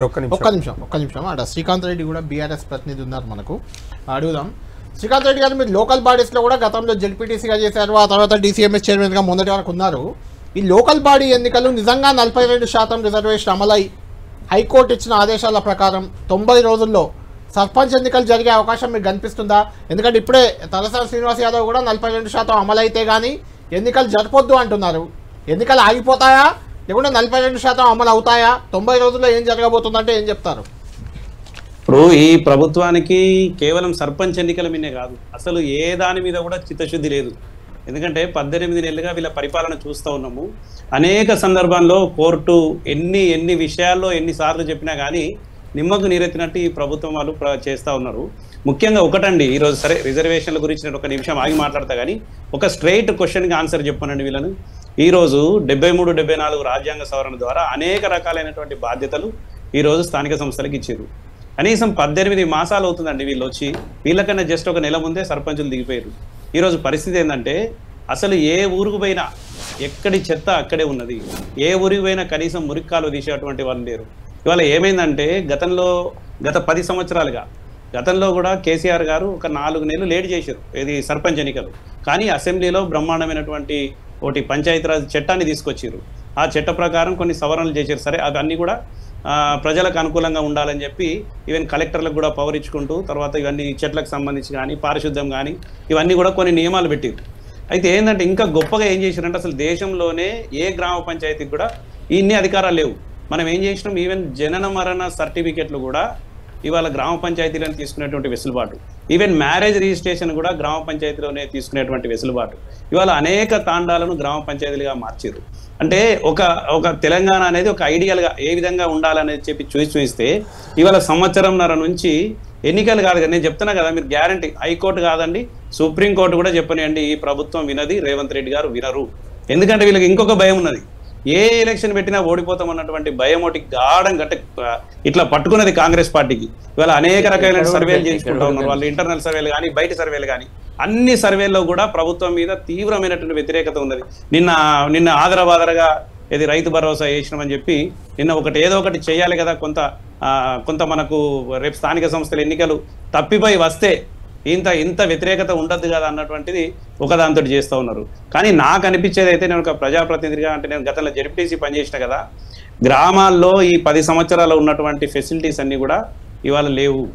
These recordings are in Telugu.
ఒక్క నిమిషం అక్కడ శ్రీకాంత్ రెడ్డి కూడా బీఆర్ఎస్ ప్రతినిధి ఉన్నారు మనకు అడుగుదాం. శ్రీకాంత్ రెడ్డి గారు మీరు లోకల్ బాడీస్లో కూడా గతంలో జెడ్పీటీసీగా చేశారు, ఆ తర్వాత డీసీఎంఎస్ చైర్మన్గా మొదటి వరకు ఉన్నారు. ఈ లోకల్ బాడీ ఎన్నికలు నిజంగా 42% రిజర్వేషన్ అమలై హైకోర్టు ఇచ్చిన ఆదేశాల ప్రకారం 90 రోజుల్లో సర్పంచ్ ఎన్నికలు జరిగే అవకాశం మీకు కనిపిస్తుందా? ఎందుకంటే ఇప్పుడే తలసాని శ్రీనివాస్ యాదవ్ కూడా 42% అమలైతే కానీ ఎన్నికలు జరపొద్దు అంటున్నారు. ఎన్నికలు ఆగిపోతాయా లేకుంటే 42% అమలు అవుతాయా? 90 రోజుల్లో ఏం జరగబోతుందంటే ఏం చెప్తారు? ఇప్పుడు ఈ ప్రభుత్వానికి కేవలం సర్పంచ్ ఎన్నికల మీదే కాదు, అసలు ఏ దాని మీద కూడా చిత్తశుద్ధి లేదు. ఎందుకంటే 18 నెలలుగా వీళ్ళ పరిపాలన చూస్తూ ఉన్నాము. అనేక సందర్భాల్లో కోర్టు ఎన్ని విషయాల్లో ఎన్నిసార్లు చెప్పినా కానీ నిమ్మకు నీరెత్తినట్టు ఈ ప్రభుత్వం వాళ్ళు చేస్తూ ఉన్నారు. ముఖ్యంగా ఒకటండి, ఈరోజు సరే రిజర్వేషన్ల గురించి నేను ఒక నిమిషం ఆగి మాట్లాడతా కానీ ఒక స్ట్రైట్ క్వశ్చన్కి ఆన్సర్ చెప్పానండి వీళ్ళను. ఈరోజు 73, 74 రాజ్యాంగ సవరణ ద్వారా అనేక రకాలైనటువంటి బాధ్యతలు ఈరోజు స్థానిక సంస్థలకు ఇచ్చారు. కనీసం 18 మాసాలు అవుతుందండి వీళ్ళు వచ్చి, వీళ్ళకన్నా జస్ట్ ఒక నెల ముందే సర్పంచులు దిగిపోయారు. ఈరోజు పరిస్థితి ఏంటంటే అసలు ఏ ఊరికి పోయినా ఎక్కడి చెత్త అక్కడే ఉన్నది, ఏ ఊరికి పోయినా కనీసం మురిక్కాలు తీసేటువంటి వాళ్ళు లేరు. ఇవాళ ఏమైందంటే గత 10 సంవత్సరాలుగా గతంలో కూడా కేసీఆర్ గారు ఒక 4 నెలలు లేట్ చేశారు ఇది సర్పంచ్ ఎన్నికలు. కానీ అసెంబ్లీలో బ్రహ్మాండమైనటువంటి ఒకటి పంచాయతీరాజ్ చట్టాన్ని తీసుకొచ్చారు. ఆ చట్ట ప్రకారం కొన్ని సవరణలు చేశారు. సరే అవన్నీ కూడా ప్రజలకు అనుకూలంగా ఉండాలని చెప్పి ఈవెన్ కలెక్టర్లకు కూడా పవర్ ఇచ్చుకుంటూ తర్వాత ఇవన్నీ చెట్లకు సంబంధించి కానీ పారిశుద్ధ్యం కానీ ఇవన్నీ కూడా కొన్ని నియమాలు పెట్టారు. అయితే ఏంటంటే ఇంకా గొప్పగా ఏం చేశారంటే అసలు దేశంలోనే ఏ గ్రామ పంచాయతీకి కూడా ఇన్ని అధికారాలు లేవు. మనం ఏం చేసినాం, ఈవెన్ జనన మరణ సర్టిఫికెట్లు కూడా ఇవాళ గ్రామ పంచాయతీలను తీసుకునేటువంటి వెసులుబాటు, ఈవెన్ మ్యారేజ్ రిజిస్ట్రేషన్ కూడా గ్రామ పంచాయతీలోనే తీసుకునేటువంటి వెసులుబాటు, ఇవాళ అనేక తాండాలను గ్రామ పంచాయతీలుగా మార్చారు. అంటే ఒక తెలంగాణ అనేది ఒక ఐడియల్గా ఏ విధంగా ఉండాలనేది చెప్పి చూపిస్తే ఇవాళ సంవత్సరంన్నర నుంచి ఎన్నికలు కాదు కదా, నేను చెప్తున్నా కదా, మీరు గ్యారంటీ హైకోర్టు కాదండి సుప్రీంకోర్టు కూడా చెప్పనియండి, ఈ ప్రభుత్వం వినది, రేవంత్ రెడ్డి గారు వినరు. ఎందుకంటే వీళ్ళకి ఇంకొక భయం ఉన్నది, ఏ ఎలక్షన్ పెట్టినా ఓడిపోతాం అన్నటువంటి భయం ఒకటి గాఢం ఇట్లా పట్టుకున్నది కాంగ్రెస్ పార్టీకి. ఇవాళ అనేక రకాల సర్వేలు చేసుకుంటా ఉన్నారు వాళ్ళు, ఇంటర్నల్ సర్వేలు కానీ బయట సర్వేలు కానీ అన్ని సర్వేల్లో కూడా ప్రభుత్వం మీద తీవ్రమైనటువంటి వ్యతిరేకత ఉన్నది. నిన్న ఆదరబాదరగా ఇది రైతు భరోసా వేసినామని చెప్పి నిన్న ఏదో ఒకటి చేయాలి కదా, కొంత మనకు రేపు స్థానిక సంస్థల ఎన్నికలు తప్పిపోయి వస్తే ఇంత వ్యతిరేకత ఉండద్దు కదా అన్నటువంటిది ఒకదాంతో చేస్తూ ఉన్నారు. కానీ నాకు అనిపించేది అయితే, నేను ఒక ప్రజాప్రతినిధిగా అంటే నేను గతంలో జెడ్పీటీసీ పనిచేసిన కదా, గ్రామాల్లో ఈ 10 సంవత్సరాలు ఉన్నటువంటి ఫెసిలిటీస్ అన్నీ కూడా ఇవాళ లేవు.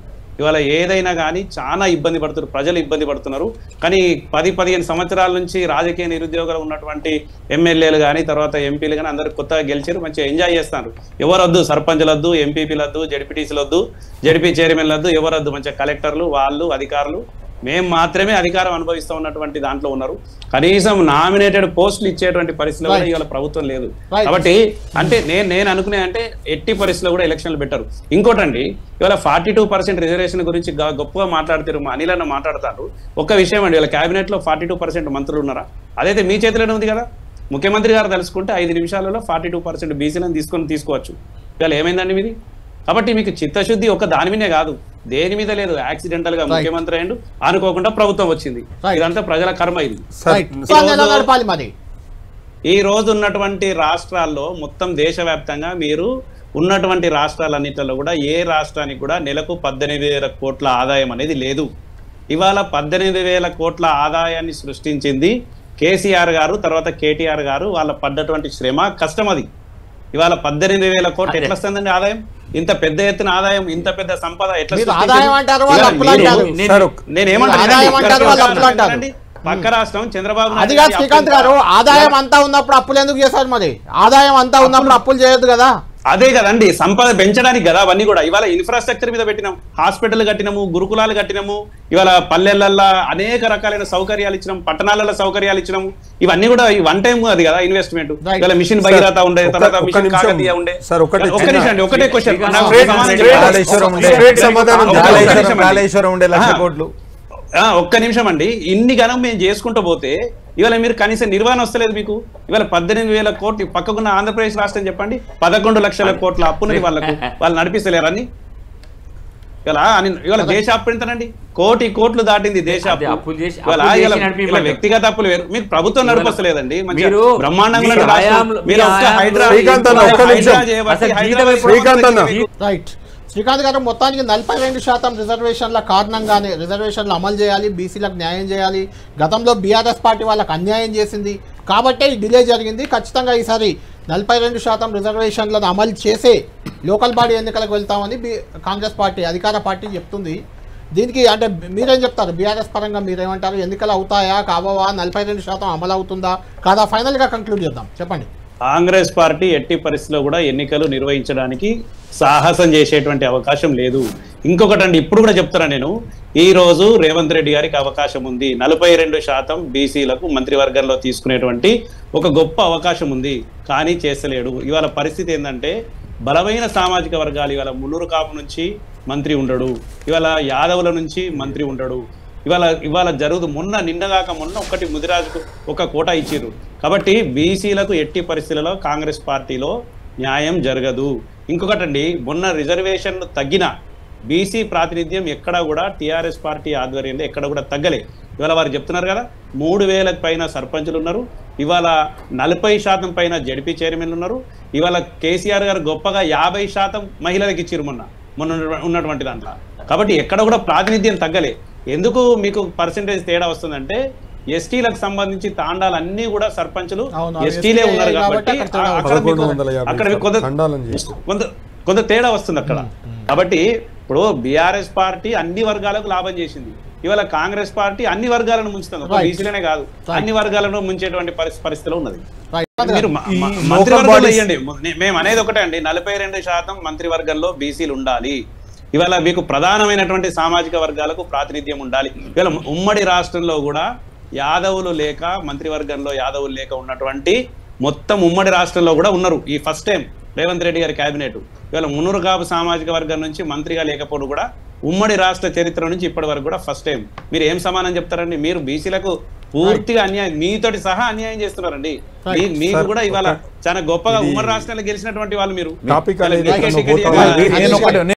ఇవాళ ఏదైనా కానీ చాలా ఇబ్బంది పడుతున్నారు, ప్రజలు ఇబ్బంది పడుతున్నారు. కానీ 10-15 సంవత్సరాల నుంచి రాజకీయ నిరుద్యోగులు ఉన్నటువంటి ఎమ్మెల్యేలు కానీ తర్వాత ఎంపీలు కానీ అందరూ కొత్తగా గెలిచారు, మంచిగా ఎంజాయ్ చేస్తున్నారు. ఎవరొద్దు సర్పంచ్లొద్దు, ఎంపీపీలొద్దు, జెడ్పీటీసీలొద్దు, జెడ్పీ చైర్మన్లొద్దు, ఎవరొద్దు, మంచిగా కలెక్టర్లు వాళ్ళు అధికారులు మేము మాత్రమే అధికారం అనుభవిస్తూ ఉన్నటువంటి దాంట్లో ఉన్నారు. కనీసం నామినేటెడ్ పోస్టులు ఇచ్చేటువంటి పరిస్థితిలో కూడా ఇవాళ ప్రభుత్వం లేదు. కాబట్టి అంటే నేను అనుకునే అంటే ఎట్టి పరిస్థితిలో కూడా ఎలక్షన్లు పెట్టరు. ఇంకోటండి, ఇవాళ 42% రిజర్వేషన్ గురించి గొప్పగా మాట్లాడుతారు, మా అనిల్ అన్న మాట్లాడతారు. ఒక్క విషయం అండి, ఇవాళ క్యాబినెట్లో 42% మంత్రులు ఉన్నారా? అదైతే మీ చేతిలోనే ఉంది కదా. ముఖ్యమంత్రి గారు తలుసుకుంటే 5 నిమిషాలలో 42% బీసీలను తీసుకోవచ్చు. ఇవాళ ఏమైందండి మీది? కాబట్టి మీకు చిత్తశుద్ధి ఒక దాని మీదే కాదు, దేని మీద లేదు. యాక్సిడెంటల్ గా ముఖ్యమంత్రి అయ్యిండు, అనుకోకుండా ప్రభుత్వం వచ్చింది, ఇదంతా ప్రజల కర్మ. ఇది ఈ రోజు ఉన్నటువంటి రాష్ట్రాల్లో మొత్తం దేశవ్యాప్తంగా మీరు ఉన్నటువంటి రాష్ట్రాలన్నింటిలో కూడా ఏ రాష్ట్రానికి కూడా నెలకు 18,000 కోట్ల ఆదాయం అనేది లేదు. ఇవాళ 18,000 కోట్ల ఆదాయాన్ని సృష్టించింది కేసీఆర్ గారు, తర్వాత కేటీఆర్ గారు. వాళ్ళ పడ్డటువంటి శ్రమ కష్టం అది. ఇవాళ 18,000 కోట్లు ఎట్లా వస్తుందండి ఆదాయం? ఇంత పెద్ద ఎత్తున ఆదాయం, ఇంత పెద్ద సంపద ఎట్లా? నేనేమంటానండి, పక్క రాష్ట్రం చంద్రబాబు నాయుడు శ్రీకాంత్ గారు ఆదాయం అంతా ఉన్నప్పుడు అప్పులు ఎందుకు చేశారు? మరి ఆదాయం అంతా ఉన్నప్పుడు అప్పులు చేయొద్దు కదా. అదే కదండి, సంపద పెంచడానికి కదా అవన్నీ కూడా. ఇవాళ ఇన్ఫ్రాస్ట్రక్చర్ మీద పెట్టినాం, హాస్పిటల్ కట్టినాము, గురుకులాలు కట్టినాము, ఇవాళ పల్లెలల్లో అనేక రకాలైన సౌకర్యాలు ఇచ్చినాం, పట్టణాలలో సౌకర్యాలు ఇచ్చినాము. ఇవన్నీ కూడా వన్ టైం అది కదా ఇన్వెస్ట్మెంట్. ఇవాళ మిషన్ భగీరథ ఉండే, తర్వాత మిషన్ కాకతీయ ఉండే. ఒకటే క్వశ్చన్, ఒక్క నిమిషం అండి. ఇన్ని గణం మేము చేసుకుంటూ పోతే ఇవాళ మీరు కనీసం నిర్వహణ వస్తలేదు మీకు. ఇవాళ 18,000 కోట్లు పక్కకున్న ఆంధ్రప్రదేశ్ రాష్ట్రం చెప్పండి, 11 లక్షల కోట్ల అప్పున్నది వాళ్ళకు, వాళ్ళు నడిపిస్తలేరని. ఇవాళ దేశ అప్పు ఎంతనండి? కోటి కోట్లు దాటింది దేశ అప్పు. ఇవాళ వ్యక్తిగత అప్పులు వేరు, మీకు ప్రభుత్వం నడిపొస్తలేదండి. బ్రహ్మాండంగా రైట్. శ్రీకాంత్ గారు, మొత్తానికి 42% రిజర్వేషన్ల కారణంగానే రిజర్వేషన్లు అమలు చేయాలి, బీసీలకు న్యాయం చేయాలి. గతంలో బీఆర్ఎస్ పార్టీ వాళ్ళకి అన్యాయం చేసింది కాబట్టే ఈ డిలే జరిగింది. ఖచ్చితంగా ఈసారి 42% రిజర్వేషన్లను అమలు చేసే లోకల్ బాడీ ఎన్నికలకు వెళ్తామని కాంగ్రెస్ పార్టీ అధికార పార్టీ చెప్తుంది. దీనికి అంటే మీరేం చెప్తారు? బీఆర్ఎస్ పరంగా మీరేమంటారు? ఎన్నికలు అవుతాయా కావా? 42% అమలు అవుతుందా కాదా? ఫైనల్గా కంక్లూడ్ చేద్దాం, చెప్పండి. కాంగ్రెస్ పార్టీ ఎట్టి పరిస్థితిలో కూడా ఎన్నికలు నిర్వహించడానికి సాహసం చేసేటువంటి అవకాశం లేదు. ఇంకొకటి అండి, ఇప్పుడు కూడా చెప్తారా నేను, ఈ రోజు రేవంత్ రెడ్డి గారికి అవకాశం ఉంది. 42% బీసీలకు మంత్రివర్గంలో తీసుకునేటువంటి ఒక గొప్ప అవకాశం ఉంది, కానీ చేస్తలేడు. ఇవాళ పరిస్థితి ఏంటంటే బలమైన సామాజిక వర్గాలు, ఇవాళ మున్నూరు కాపు నుంచి మంత్రి ఉండడు, ఇవాళ యాదవుల నుంచి మంత్రి ఉండడు. ఇవాళ నిన్నగాక మొన్న ఒక్కటి ముదిరాజుకు ఒక కోట ఇచ్చిర్రు. కాబట్టి బీసీలకు ఎట్టి పరిస్థితులలో కాంగ్రెస్ పార్టీలో న్యాయం జరగదు. ఇంకొకటండి, మొన్న రిజర్వేషన్లు తగ్గిన బీసీ ప్రాతినిధ్యం ఎక్కడా కూడా టీఆర్ఎస్ పార్టీ ఆధ్వర్యంలో ఎక్కడ కూడా తగ్గలే. ఇవాళ వారు చెప్తున్నారు కదా, 3000 పైన సర్పంచులు ఉన్నారు, ఇవాళ 40% పైన జడ్పీ చైర్మన్లు ఉన్నారు. ఇవాళ కేసీఆర్ గారు గొప్పగా 50% మహిళలకు ఇచ్చిర్రు మొన్న ఉన్నటువంటి దాంట్లో. కాబట్టి ఎక్కడ కూడా ప్రాతినిధ్యం తగ్గలే. ఎందుకు మీకు పర్సెంటేజ్ తేడా వస్తుందంటే, ఎస్టీలకు సంబంధించి తాండాలన్నీ కూడా సర్పంచులు ఎస్టీలే ఉన్నారు కాబట్టి అక్కడ కొంత తేడా వస్తుంది అక్కడ. కాబట్టి ఇప్పుడు బీఆర్ఎస్ పార్టీ అన్ని వర్గాలకు లాభం చేసింది, ఇవాళ కాంగ్రెస్ పార్టీ అన్ని వర్గాలను ముంచుతుంది. ఒక బీసీలనే కాదు, అన్ని వర్గాలను ముంచేటువంటి పరిస్థితిలో ఉన్నది. మీరు మంత్రివర్గంలో వేయండి. మేము అనేది ఒకటే అండి, 42% మంత్రివర్గంలో బీసీలు ఉండాలి. ఇవాళ మీకు ప్రధానమైనటువంటి సామాజిక వర్గాలకు ప్రాతినిధ్యం ఉండాలి. ఇవాళ ఉమ్మడి రాష్ట్రంలో కూడా యాదవులు లేక, మంత్రివర్గంలో యాదవులు లేక ఉన్నటువంటి మొత్తం ఉమ్మడి రాష్ట్రంలో కూడా ఉన్నారు. ఈ ఫస్ట్ టైం రేవంత్ రెడ్డి గారి కేబినెట్ ఇవాళ మున్నూరు కాపు సామాజిక వర్గం నుంచి మంత్రిగా లేకపోవడం కూడా ఉమ్మడి రాష్ట్ర చరిత్ర నుంచి ఇప్పటి వరకు కూడా ఫస్ట్ టైం. మీరు ఏం సమానం చెప్తారండి? మీరు బీసీలకు పూర్తిగా అన్యాయం, మీతోటి సహా అన్యాయం చేస్తున్నారండి. మీకు కూడా ఇవాళ చాలా గొప్పగా ఉమ్మడి రాష్ట్రాల్లో గెలిచినటువంటి వాళ్ళు మీరు